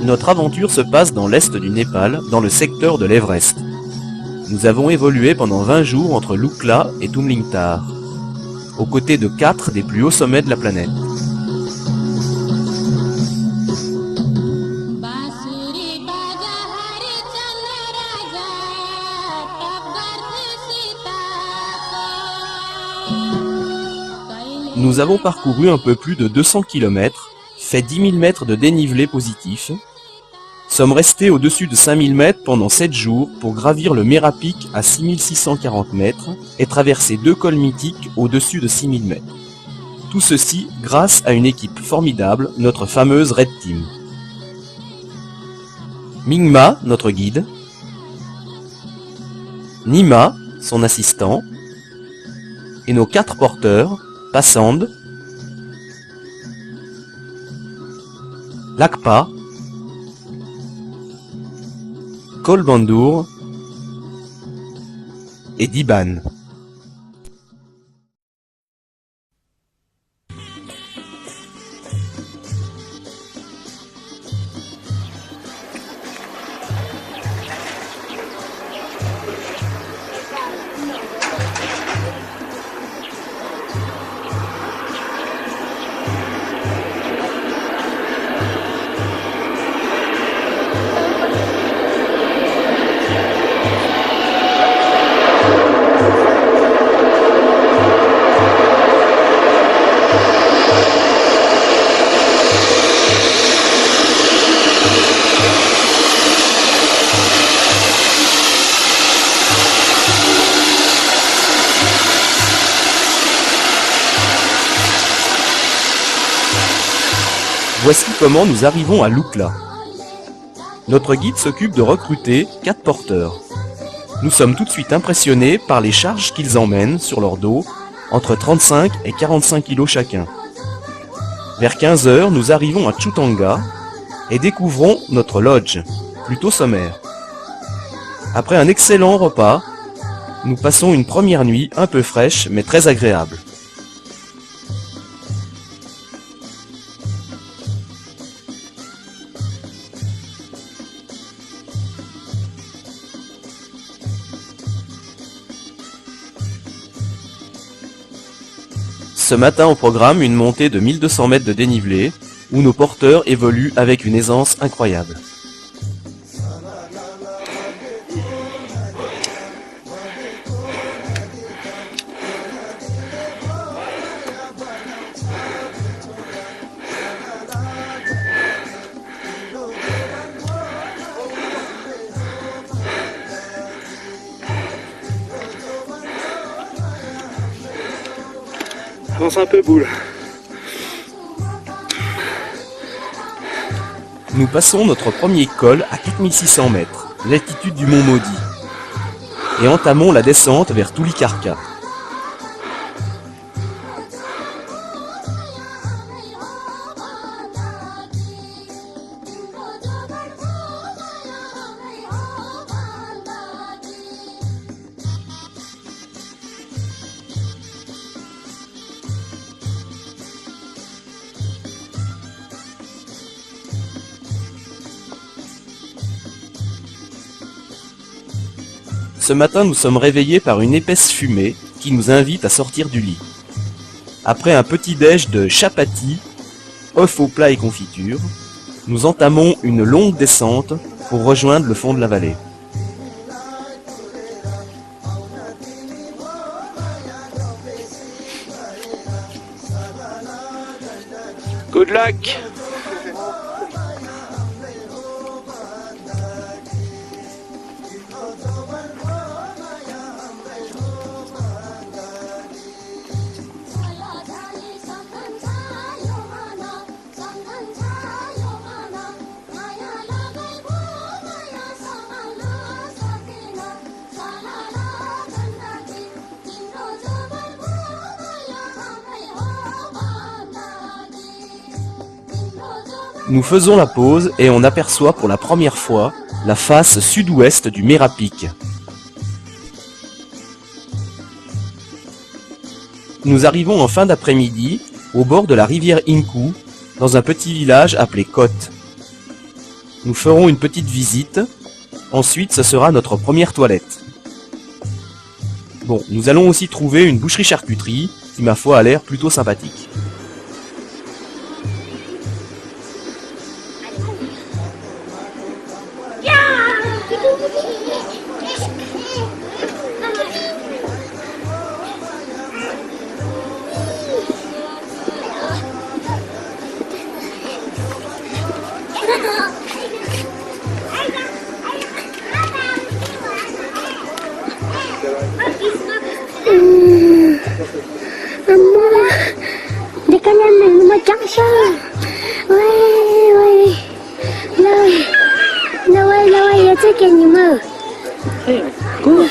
Notre aventure se passe dans l'est du Népal, dans le secteur de l'Everest. Nous avons évolué pendant 20 jours entre Lukla et Tumlingtar, aux côtés de 4 des plus hauts sommets de la planète. Nous avons parcouru un peu plus de 200 km, fait 10 000 mètres de dénivelé positif, sommes restés au-dessus de 5 000 mètres pendant 7 jours pour gravir le Merapic à 6 640 mètres et traverser 2 cols mythiques au-dessus de 6 000 mètres. Tout ceci grâce à une équipe formidable, notre fameuse Red Team. Mingma, notre guide, Nima, son assistant, et nos 4 porteurs, Passand, Lakpa, Kolbandour et Diban. Voici comment nous arrivons à Lukla. Notre guide s'occupe de recruter 4 porteurs. Nous sommes tout de suite impressionnés par les charges qu'ils emmènent sur leur dos, entre 35 et 45 kg chacun. Vers 15 h, nous arrivons à Chutanga et découvrons notre lodge, plutôt sommaire. Après un excellent repas, nous passons une première nuit un peu fraîche mais très agréable. Ce matin au programme, une montée de 1200 mètres de dénivelé, où nos porteurs évoluent avec une aisance incroyable. Avance un peu, boule. Nous passons notre premier col à 4600 mètres, l'altitude du mont Maudit, et entamons la descente vers Tulikarka. Ce matin, nous sommes réveillés par une épaisse fumée qui nous invite à sortir du lit. Après un petit déj de chapati, œufs au plat et confiture, nous entamons une longue descente pour rejoindre le fond de la vallée. Good luck. Nous faisons la pause et on aperçoit pour la première fois la face sud-ouest du Merapic. Nous arrivons en fin d'après-midi au bord de la rivière Inku, dans un petit village appelé Kot. Nous ferons une petite visite. Ensuite, ce sera notre première toilette. Bon, nous allons aussi trouver une boucherie-charcuterie qui, ma foi, a l'air plutôt sympathique. Dia kan yang macam Syah. Wei. Lawai, ya cakap ni mah. Quoi?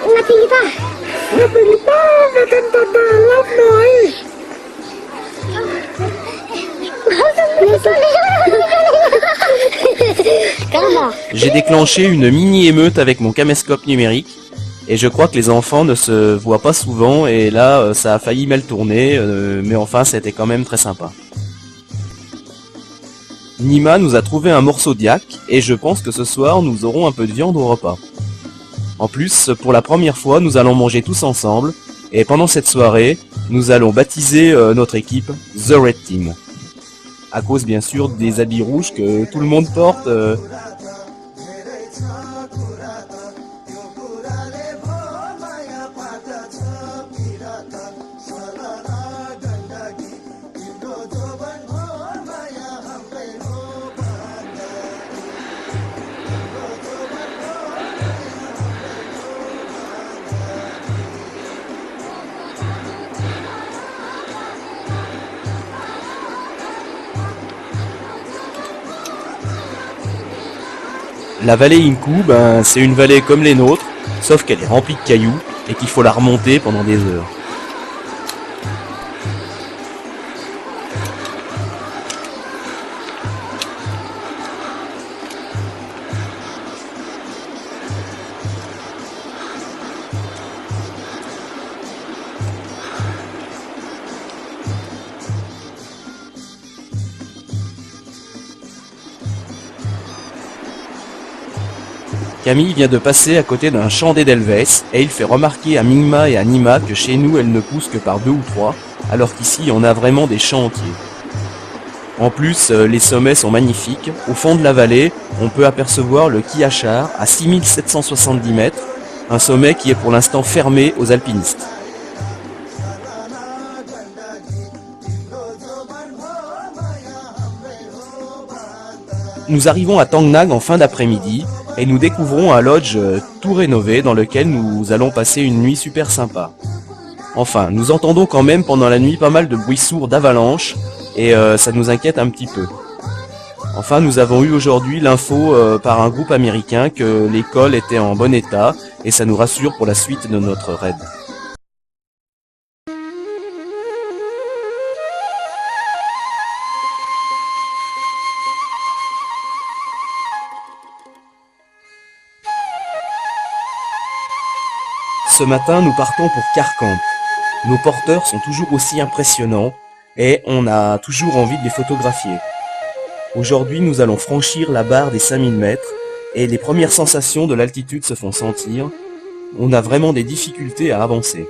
Ngati kita. Makan dalam noi. J'ai déclenché une mini-émeute avec mon caméscope numérique. Et je crois que les enfants ne se voient pas souvent, et là, ça a failli mal tourner, mais enfin, c'était quand même très sympa. Nima nous a trouvé un morceau d'yak, et je pense que ce soir, nous aurons un peu de viande au repas. En plus, pour la première fois, nous allons manger tous ensemble, et pendant cette soirée, nous allons baptiser notre équipe The Red Team. À cause, bien sûr, des habits rouges que tout le monde porte. La vallée Inku, c'est une vallée comme les nôtres, sauf qu'elle est remplie de cailloux et qu'il faut la remonter pendant des heures. Camille vient de passer à côté d'un champ d'Edelweiss et il fait remarquer à Mingma et à Nima que chez nous elle ne pousse que par 2 ou 3, alors qu'ici on a vraiment des champs entiers. En plus, les sommets sont magnifiques. Au fond de la vallée, on peut apercevoir le Kiachar à 6770 mètres, un sommet qui est pour l'instant fermé aux alpinistes. Nous arrivons à Tangnag en fin d'après-midi et nous découvrons un lodge tout rénové dans lequel nous allons passer une nuit super sympa. Enfin, nous entendons quand même pendant la nuit pas mal de bruits sourds d'avalanche et ça nous inquiète un petit peu. Enfin, nous avons eu aujourd'hui l'info par un groupe américain que l'école était en bon état et ça nous rassure pour la suite de notre raid. Ce matin, nous partons pour Karkamp. Nos porteurs sont toujours aussi impressionnants et on a toujours envie de les photographier. Aujourd'hui, nous allons franchir la barre des 5000 mètres et les premières sensations de l'altitude se font sentir. On a vraiment des difficultés à avancer.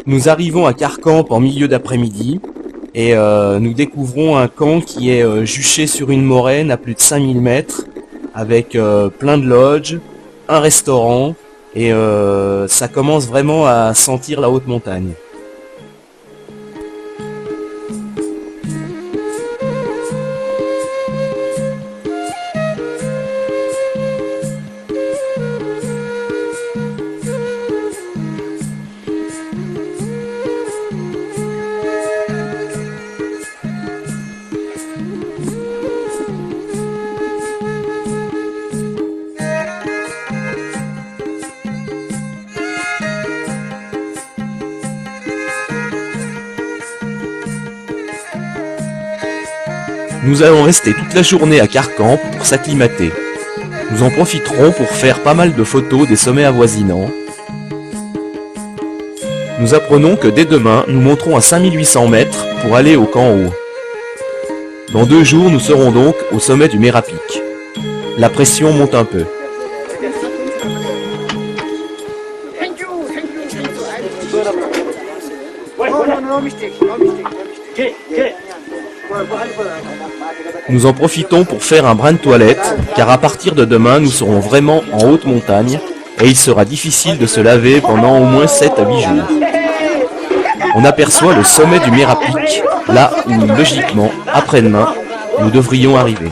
Nous arrivons à Karkamp en milieu d'après-midi et nous découvrons un camp qui est juché sur une moraine à plus de 5000 mètres avec plein de lodges, un restaurant et ça commence vraiment à sentir la haute montagne. Nous allons rester toute la journée à Carcamp pour s'acclimater. Nous en profiterons pour faire pas mal de photos des sommets avoisinants. Nous apprenons que dès demain, nous monterons à 5800 mètres pour aller au camp haut. Dans 2 jours, nous serons donc au sommet du Mérapic. La pression monte un peu. Nous en profitons pour faire un brin de toilette, car à partir de demain, nous serons vraiment en haute montagne, et il sera difficile de se laver pendant au moins 7 à 8 jours. On aperçoit le sommet du Mérapic, là où, logiquement, après-demain, nous devrions arriver.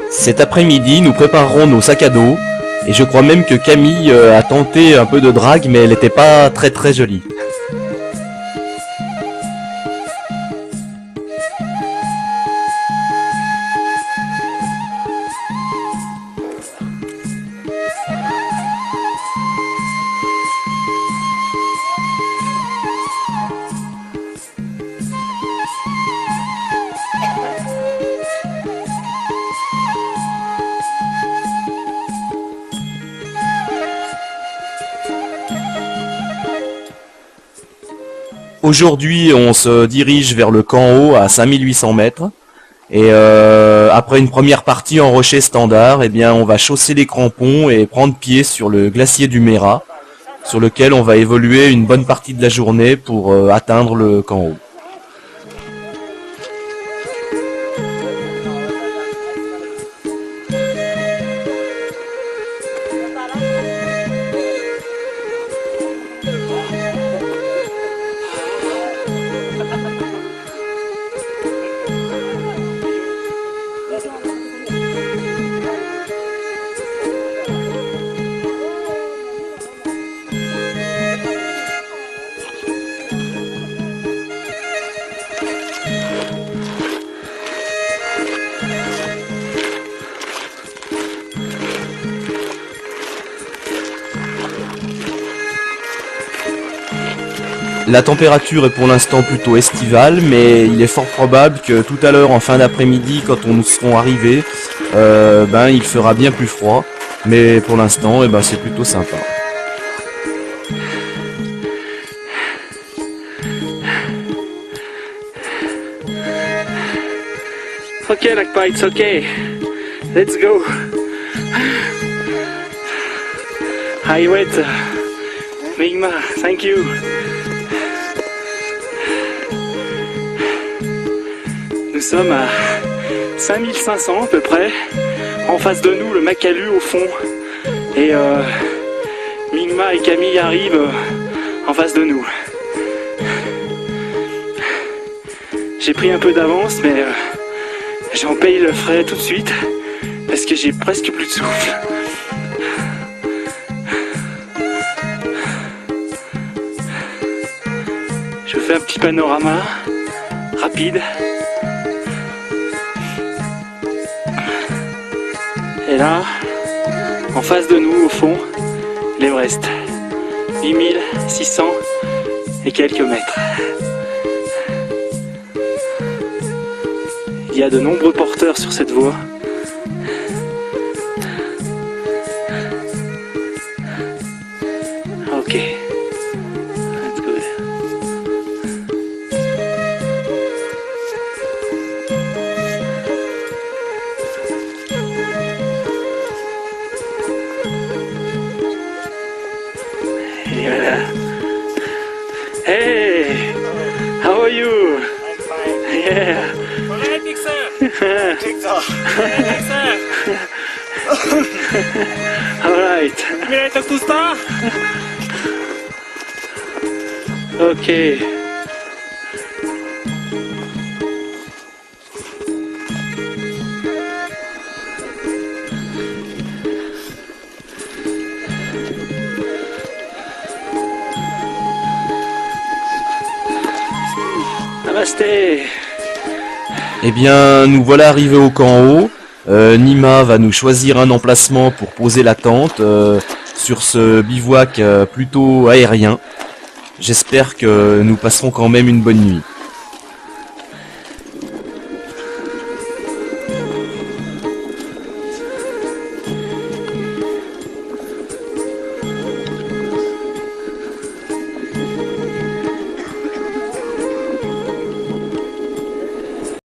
Cet après-midi, nous préparerons nos sacs à dos, et je crois même que Camille a tenté un peu de drague, mais elle n'était pas très jolie. Aujourd'hui, on se dirige vers le camp haut à 5800 mètres. Et après une première partie en rocher standard, eh bien, on va chausser les crampons et prendre pied sur le glacier du Méra, sur lequel on va évoluer une bonne partie de la journée pour atteindre le camp haut. La température est pour l'instant plutôt estivale, mais il est fort probable que tout à l'heure en fin d'après-midi, quand nous serons arrivés, il fera bien plus froid. Mais pour l'instant, c'est plutôt sympa. Okay, Lakpa, it's okay. Let's go. I wait. Migma, thank you. Nous sommes à 5500 à peu près. En face de nous, le Makalu au fond. Et Migma et Camille arrivent en face de nous. J'ai pris un peu d'avance, mais j'en paye le frais tout de suite. Parce que j'ai presque plus de souffle. Je fais un petit panorama rapide. Et là, en face de nous, au fond, l'Everest. 8600 et quelques mètres. Il y a de nombreux porteurs sur cette voie. Ok. That's good. Et voilà. Hey! How are you? I'm fine. Yeah. Alright, big sir. Big sir. Big sir. Alright. You ready to start? Ok. Namasté. Eh bien, nous voilà arrivés au camp haut. Nima va nous choisir un emplacement pour poser la tente sur ce bivouac plutôt aérien. J'espère que nous passerons quand même une bonne nuit.